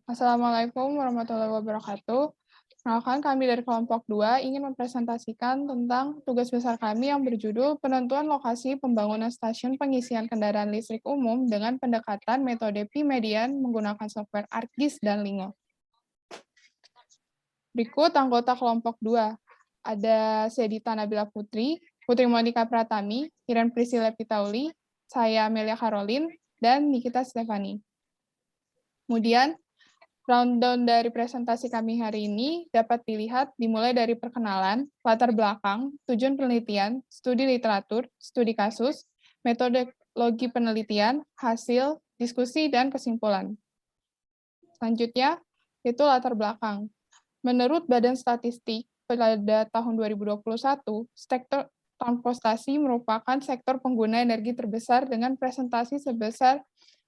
Assalamualaikum warahmatullahi wabarakatuh. Perkenalkan, kami dari kelompok 2 ingin mempresentasikan tentang tugas besar kami yang berjudul penentuan lokasi pembangunan stasiun pengisian kendaraan listrik umum dengan pendekatan metode P-median menggunakan software ArcGIS dan Lingo. Berikut anggota kelompok 2. Ada Sedita Nabila Putri, Putri Monika Pratami, Iren Priscilla Pitauli, saya Amelia Caroline, dan Nikita Stefani. Kemudian, rundown dari presentasi kami hari ini dapat dilihat dimulai dari perkenalan, latar belakang, tujuan penelitian, studi literatur, studi kasus, metodologi penelitian, hasil, diskusi, dan kesimpulan. Selanjutnya, itu latar belakang. Menurut Badan Statistik, pada tahun 2021, sektor transportasi merupakan sektor pengguna energi terbesar dengan presentasi sebesar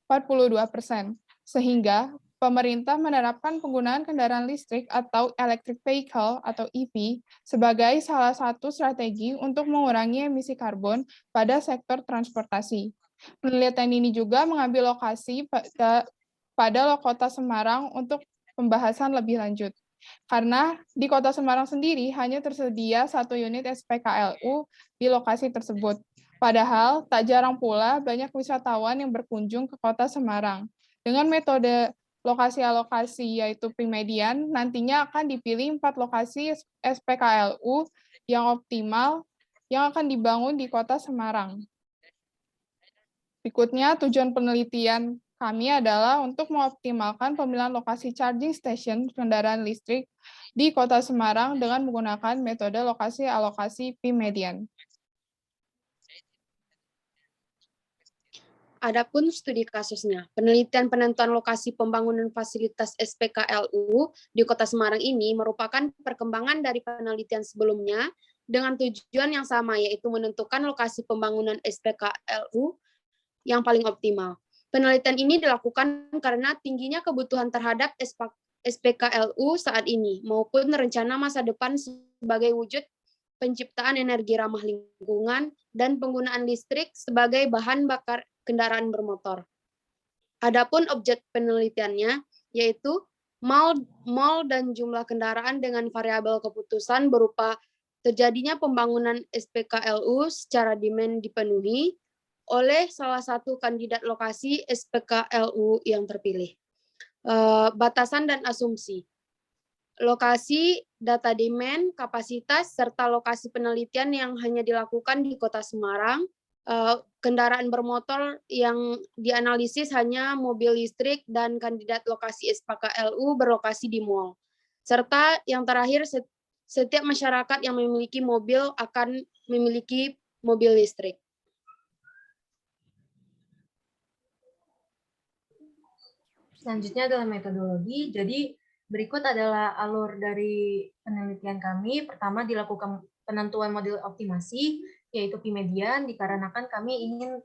42%, sehingga pemerintah menerapkan penggunaan kendaraan listrik atau electric vehicle atau EV sebagai salah satu strategi untuk mengurangi emisi karbon pada sektor transportasi. Penelitian ini juga mengambil lokasi pada Kota Semarang untuk pembahasan lebih lanjut. Karena di Kota Semarang sendiri hanya tersedia 1 unit SPKLU di lokasi tersebut. Padahal tak jarang pula banyak wisatawan yang berkunjung ke Kota Semarang. Dengan metode lokasi alokasi yaitu P-median, nantinya akan dipilih 4 lokasi SPKLU yang optimal yang akan dibangun di Kota Semarang. Berikutnya, tujuan penelitian kami adalah untuk mengoptimalkan pemilihan lokasi charging station kendaraan listrik di Kota Semarang dengan menggunakan metode lokasi alokasi P-median. Adapun studi kasusnya, penelitian penentuan lokasi pembangunan fasilitas SPKLU di Kota Semarang ini merupakan perkembangan dari penelitian sebelumnya dengan tujuan yang sama, yaitu menentukan lokasi pembangunan SPKLU yang paling optimal. Penelitian ini dilakukan karena tingginya kebutuhan terhadap SPKLU saat ini maupun rencana masa depan sebagai wujud penciptaan energi ramah lingkungan dan penggunaan listrik sebagai bahan bakar kendaraan bermotor. Adapun objek penelitiannya yaitu mal dan jumlah kendaraan dengan variabel keputusan berupa terjadinya pembangunan SPKLU secara demand dipenuhi oleh salah satu kandidat lokasi SPKLU yang terpilih. Batasan dan asumsi. Lokasi, data demand, kapasitas, serta lokasi penelitian yang hanya dilakukan di Kota Semarang, kendaraan bermotor yang dianalisis hanya mobil listrik dan kandidat lokasi SPKLU berlokasi di mal. Serta yang terakhir, setiap masyarakat yang memiliki mobil akan memiliki mobil listrik. Selanjutnya adalah metodologi. Jadi berikut adalah alur dari penelitian kami. Pertama, dilakukan penentuan model optimasi, yaitu P-median, dikarenakan kami ingin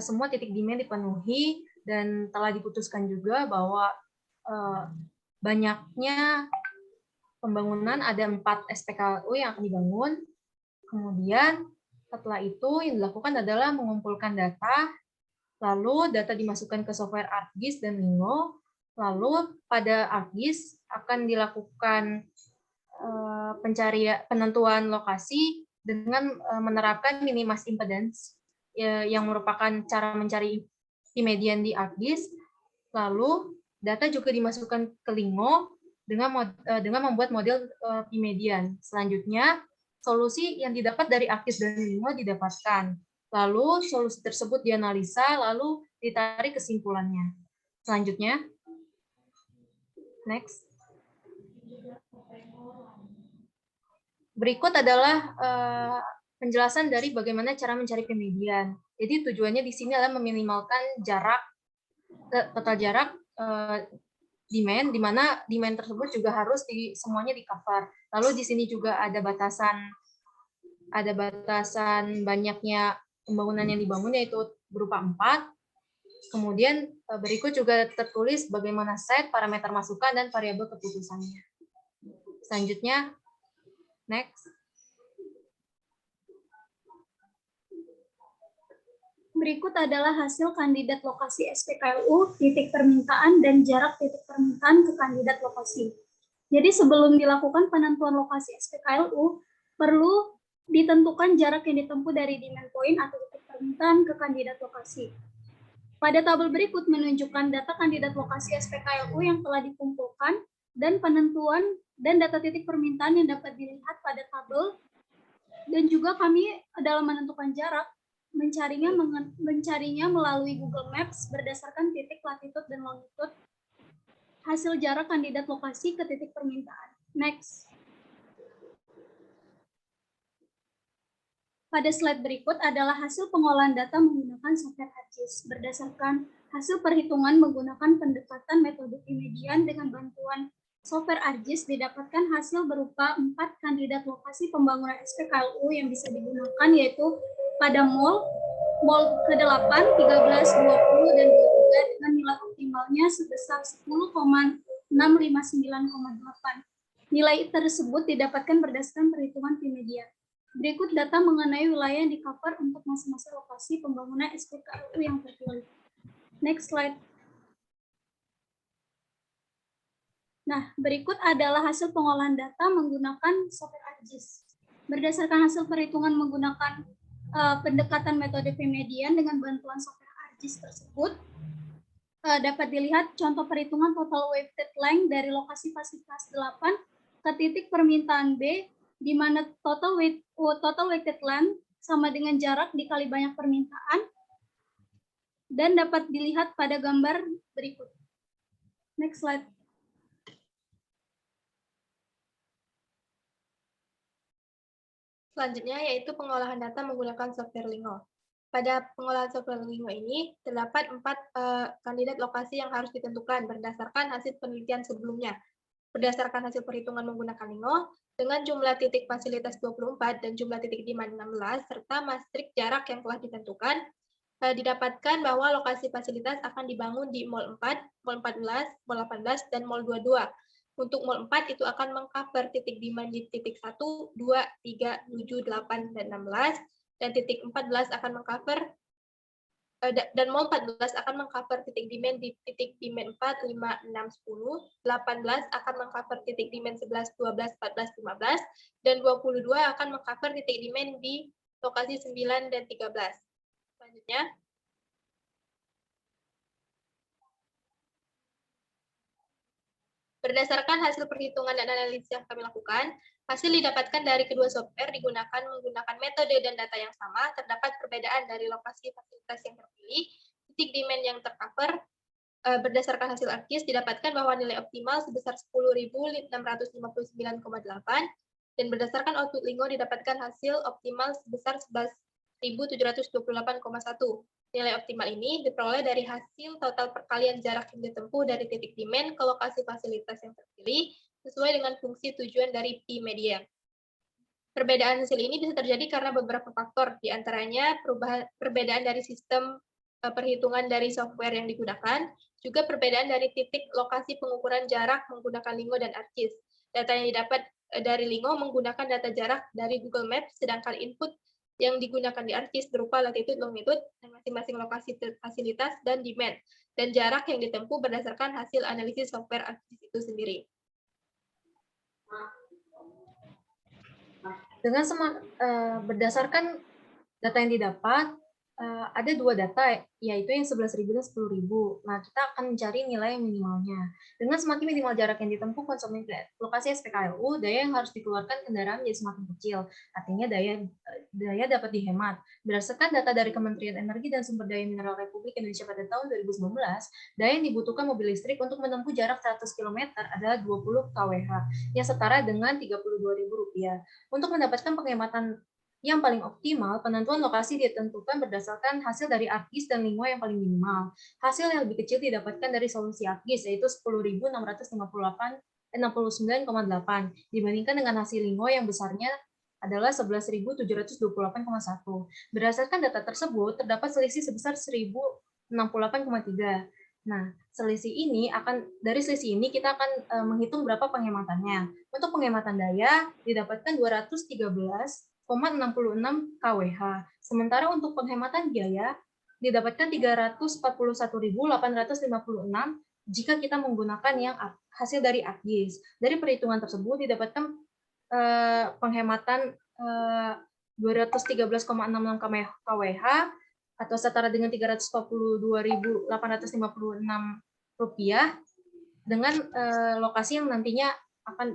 semua titik demand dipenuhi dan telah diputuskan juga bahwa banyaknya pembangunan, ada 4 SPKLU yang akan dibangun. Kemudian setelah itu yang dilakukan adalah mengumpulkan data. Lalu data dimasukkan ke software ArcGIS dan Lingo. Lalu pada ArcGIS akan dilakukan penentuan lokasi dengan menerapkan minimas impedance yang merupakan cara mencari P-median di ArcGIS. Lalu data juga dimasukkan ke Lingo dengan membuat model P-median. Selanjutnya solusi yang didapat dari ArcGIS dan Lingo didapatkan. Lalu solusi tersebut dianalisa, lalu ditarik kesimpulannya. Selanjutnya, next. Berikut adalah penjelasan dari bagaimana cara mencari P-median. Jadi tujuannya di sini adalah meminimalkan total jarak demand, di mana demand tersebut juga harus semuanya di-cover. Lalu di sini juga ada batasan banyaknya pembangunan yang dibangun, yaitu berupa 4. Kemudian berikut juga tertulis bagaimana set, parameter masukan, dan variabel keputusannya. Selanjutnya, next. Berikut adalah hasil kandidat lokasi SPKLU, titik permintaan, dan jarak titik permintaan ke kandidat lokasi. Jadi sebelum dilakukan penentuan lokasi SPKLU, perlu ditentukan jarak yang ditempuh dari demand point atau titik permintaan ke kandidat lokasi. Pada tabel berikut menunjukkan data kandidat lokasi SPKLU yang telah dikumpulkan dan penentuan dan data titik permintaan yang dapat dilihat pada tabel, dan juga kami dalam menentukan jarak mencarinya melalui Google Maps berdasarkan titik latitude dan longitude hasil jarak kandidat lokasi ke titik permintaan. Next. Pada slide berikut adalah hasil pengolahan data menggunakan software ArcGIS berdasarkan hasil perhitungan menggunakan pendekatan metode P-median dengan bantuan software ArcGIS didapatkan hasil berupa 4 kandidat lokasi pembangunan SPKLU yang bisa digunakan, yaitu pada mall ke-8, 13, 20, dan 23 dengan nilai optimalnya sebesar 10,659,8. Nilai tersebut didapatkan berdasarkan perhitungan P-median. Berikut data mengenai wilayah yang di-cover untuk masing-masing lokasi pembangunan SPKLU yang terpilih. Next slide. Nah, berikut adalah hasil pengolahan data menggunakan software ArcGIS. Berdasarkan hasil perhitungan menggunakan pendekatan metode P-median dengan bantuan software ArcGIS tersebut, dapat dilihat contoh perhitungan total weighted length dari lokasi fasilitas 8 ke titik permintaan B, di mana total weighted length sama dengan jarak dikali banyak permintaan, dan dapat dilihat pada gambar berikut. Next slide. Selanjutnya yaitu pengolahan data menggunakan software Lingo. Pada pengolahan software Lingo ini terdapat 4 kandidat lokasi yang harus ditentukan berdasarkan hasil penelitian sebelumnya. Berdasarkan hasil perhitungan menggunakan Lingo, dengan jumlah titik fasilitas 24 dan jumlah titik demand 16, serta matrik jarak yang telah ditentukan, didapatkan bahwa lokasi fasilitas akan dibangun di Mall 4, Mall 14, Mall 18, dan Mall 22. Untuk Mall 4 itu akan mengcover titik demand di titik 1, 2, 3, 7, 8, dan 16, dan titik 14 akan mengcover dan Mall 14 akan mengcover titik demand di titik demand 4, 5, 6, 10, 18 akan mengcover titik demand 11, 12, 14, 15, dan 22 akan mengcover titik demand di lokasi 9 dan 13. Selanjutnya, berdasarkan hasil perhitungan dan analisis yang kami lakukan, hasil didapatkan dari kedua software menggunakan metode dan data yang sama, terdapat perbedaan dari lokasi fasilitas yang terpilih, titik demand yang tercover. Berdasarkan hasil ArcGIS didapatkan bahwa nilai optimal sebesar 10.659,8, dan berdasarkan output Lingo didapatkan hasil optimal sebesar 11.728,1. Nilai optimal ini diperoleh dari hasil total perkalian jarak yang ditempuh dari titik demand ke lokasi fasilitas yang terpilih sesuai dengan fungsi tujuan dari P-median. Perbedaan hasil ini bisa terjadi karena beberapa faktor, diantaranya perbedaan dari sistem perhitungan dari software yang digunakan, juga perbedaan dari titik lokasi pengukuran jarak menggunakan Lingo dan ArcGIS. Data yang didapat dari Lingo menggunakan data jarak dari Google Maps, sedangkan input yang digunakan di ArcGIS berupa latitude, longitude, dan masing-masing lokasi fasilitas dan demand, dan jarak yang ditempuh berdasarkan hasil analisis software ArcGIS itu sendiri. Dengan berdasarkan data yang didapat, ada 2 data, yaitu yang 11.000 dan 10.000. Nah, kita akan mencari nilai minimalnya. Dengan semakin minimal jarak yang ditempuh konsumen lokasi SPKLU, daya yang harus dikeluarkan kendaraan menjadi semakin kecil. Artinya daya dapat dihemat. Berdasarkan data dari Kementerian Energi dan Sumber Daya Mineral Republik Indonesia pada tahun 2019, daya yang dibutuhkan mobil listrik untuk menempuh jarak 100 km adalah 20 kWh, yang setara dengan Rp32.000. Untuk mendapatkan penghematan yang paling optimal, penentuan lokasi ditentukan berdasarkan hasil dari ArcGIS dan Lingo yang paling minimal. Hasil yang lebih kecil didapatkan dari solusi ArcGIS, yaitu 10.659,8 dibandingkan dengan hasil Lingo yang besarnya adalah 11.728,1. Berdasarkan data tersebut, terdapat selisih sebesar 1.068,3. Nah, dari selisih ini kita akan menghitung berapa penghematannya. Untuk penghematan daya didapatkan 213,66 kWh. Sementara untuk penghematan biaya didapatkan 341.856 jika kita menggunakan yang hasil dari ArcGIS. Dari perhitungan tersebut didapatkan penghematan 213,66 kWh atau setara dengan 342.856 rupiah dengan lokasi yang nantinya akan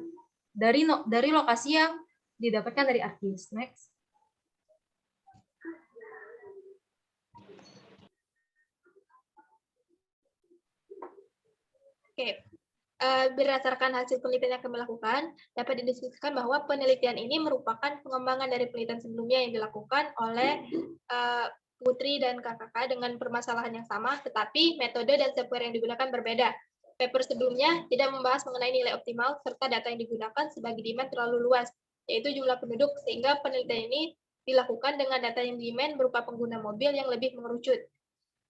dari lokasi yang didapatkan dari ArcGIS. Next. Oke, berdasarkan hasil penelitian yang kami lakukan, dapat didiskusikan bahwa penelitian ini merupakan pengembangan dari penelitian sebelumnya yang dilakukan oleh Putri dan KKK dengan permasalahan yang sama, tetapi metode dan software yang digunakan berbeda. Paper sebelumnya tidak membahas mengenai nilai optimal serta data yang digunakan sebagai demand terlalu luas, yaitu jumlah penduduk, sehingga penelitian ini dilakukan dengan data yang demand berupa pengguna mobil yang lebih mengerucut.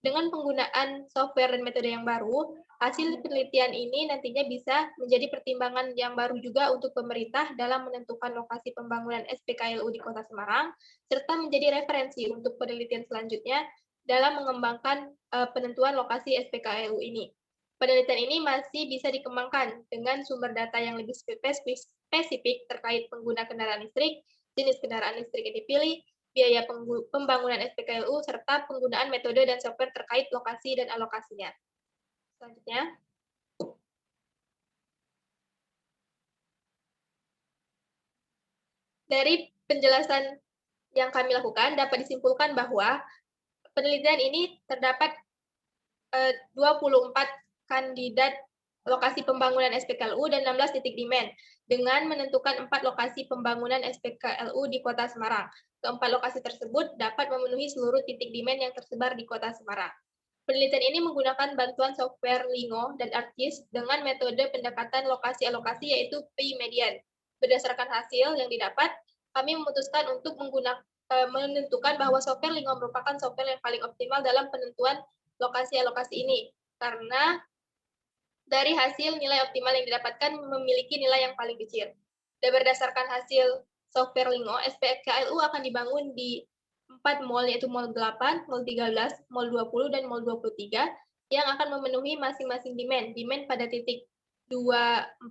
Dengan penggunaan software dan metode yang baru, hasil penelitian ini nantinya bisa menjadi pertimbangan yang baru juga untuk pemerintah dalam menentukan lokasi pembangunan SPKLU di Kota Semarang, serta menjadi referensi untuk penelitian selanjutnya dalam mengembangkan penentuan lokasi SPKLU ini. Penelitian ini masih bisa dikembangkan dengan sumber data yang lebih spesifik terkait pengguna kendaraan listrik, jenis kendaraan listrik yang dipilih, biaya pembangunan SPKLU, serta penggunaan metode dan software terkait lokasi dan alokasinya. Selanjutnya. Dari penjelasan yang kami lakukan, dapat disimpulkan bahwa penelitian ini terdapat 24 kandidat lokasi pembangunan SPKLU dan 16 titik demand, dengan menentukan 4 lokasi pembangunan SPKLU di Kota Semarang. Keempat lokasi tersebut dapat memenuhi seluruh titik demand yang tersebar di Kota Semarang. Penelitian ini menggunakan bantuan software Lingo dan ArcGIS dengan metode pendekatan lokasi alokasi yaitu P-median. Berdasarkan hasil yang didapat, kami memutuskan untuk menentukan bahwa software Lingo merupakan software yang paling optimal dalam penentuan lokasi alokasi ini, karena dari hasil nilai optimal yang didapatkan memiliki nilai yang paling kecil. Dan berdasarkan hasil software Lingo, SPKLU akan dibangun di 4 mall, yaitu Mall 8, Mall 13, Mall 20, dan Mall 23, yang akan memenuhi masing-masing demand. Demand pada titik 2,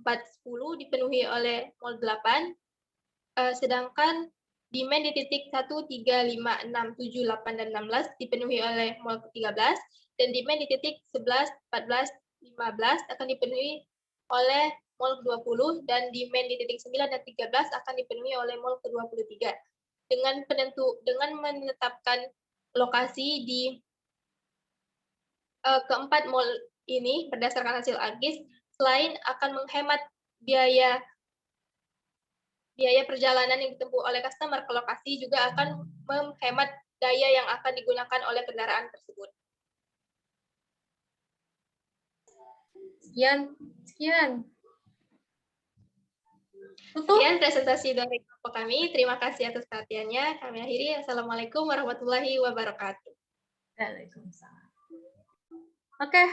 4, 10 dipenuhi oleh Mall 8, sedangkan demand di titik 1, 3, 5, 6, 7, 8, dan 16 dipenuhi oleh Mall 13, dan demand di titik 11, 14, 15 akan dipenuhi oleh Mall 20, dan demand di titik 9 dan 13 akan dipenuhi oleh Mall ke-23. Dengan menetapkan lokasi di keempat mall ini berdasarkan hasil ArcGIS, selain akan menghemat biaya perjalanan yang ditempuh oleh customer ke lokasi, juga akan menghemat daya yang akan digunakan oleh kendaraan tersebut. Sekian. Sekian presentasi dari kelompok kami. Terima kasih atas perhatiannya. Kami akhiri. Assalamualaikum warahmatullahi wabarakatuh. Waalaikumsalam. Oke,